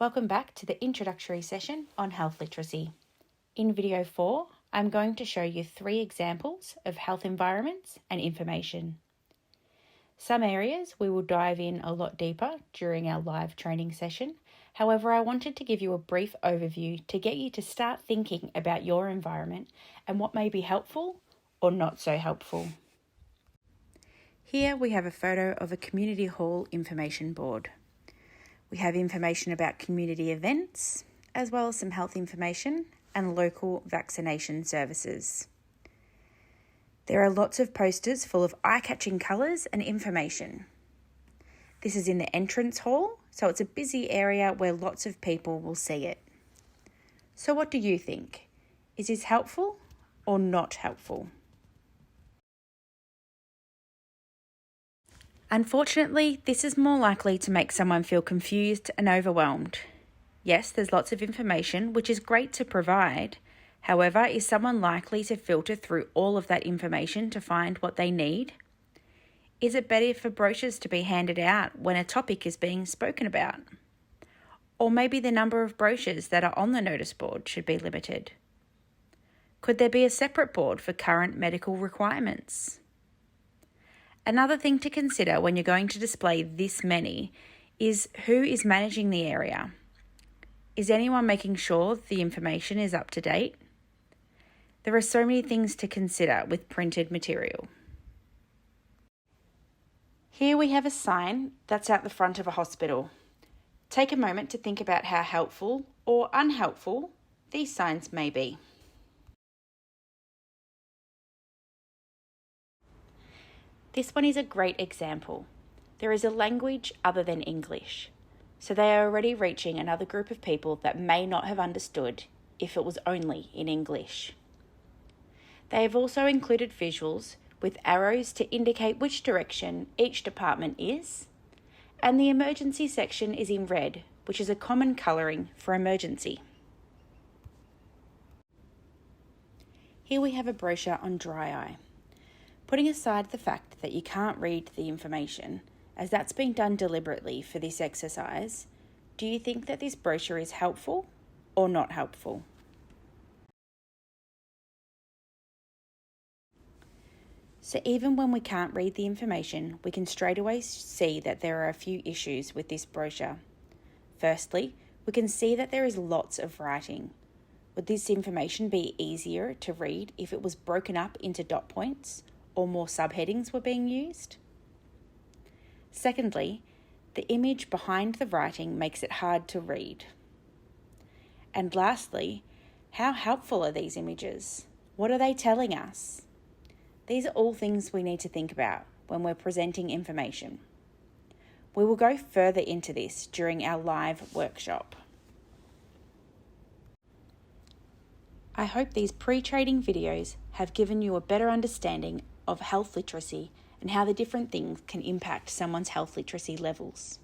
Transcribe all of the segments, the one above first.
Welcome back to the introductory session on health literacy. In video 4, I'm going to show you 3 examples of health environments and information. Some areas we will dive in a lot deeper during our live training session. However, I wanted to give you a brief overview to get you to start thinking about your environment and what may be helpful or not so helpful. Here we have a photo of a community hall information board. We have information about community events, as well as some health information and local vaccination services. There are lots of posters full of eye-catching colours and information. This is in the entrance hall, so it's a busy area where lots of people will see it. So what do you think? Is this helpful or not helpful? Unfortunately, this is more likely to make someone feel confused and overwhelmed. Yes, there's lots of information, which is great to provide. However, is someone likely to filter through all of that information to find what they need? Is it better for brochures to be handed out when a topic is being spoken about? Or maybe the number of brochures that are on the notice board should be limited. Could there be a separate board for current medical requirements? Another thing to consider when you're going to display this many is who is managing the area. Is anyone making sure the information is up to date? There are so many things to consider with printed material. Here we have a sign that's out the front of a hospital. Take a moment to think about how helpful or unhelpful these signs may be. This one is a great example. There is a language other than English, so they are already reaching another group of people that may not have understood if it was only in English. They have also included visuals with arrows to indicate which direction each department is, and the emergency section is in red, which is a common colouring for emergency. Here we have a brochure on dry eye. Putting aside the fact that you can't read the information, as that's been done deliberately for this exercise, do you think that this brochure is helpful or not helpful? So even when we can't read the information, we can straight away see that there are a few issues with this brochure. Firstly, we can see that there is lots of writing. Would this information be easier to read if it was broken up into dot points or more subheadings were being used? Secondly, the image behind the writing makes it hard to read. And lastly, how helpful are these images? What are they telling us? These are all things we need to think about when we're presenting information. We will go further into this during our live workshop. I hope these pre-training videos have given you a better understanding of health literacy and how the different things can impact someone's health literacy levels.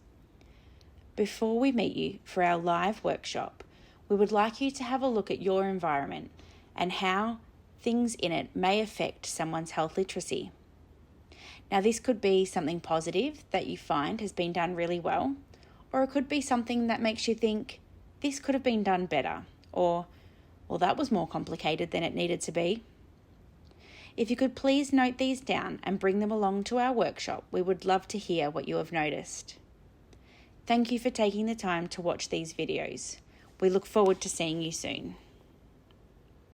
Before we meet you for our live workshop, we would like you to have a look at your environment and how things in it may affect someone's health literacy. Now, this could be something positive that you find has been done really well, or it could be something that makes you think, this could have been done better, or, well, that was more complicated than it needed to be. If you could please note these down and bring them along to our workshop, we would love to hear what you have noticed. Thank you for taking the time to watch these videos. We look forward to seeing you soon.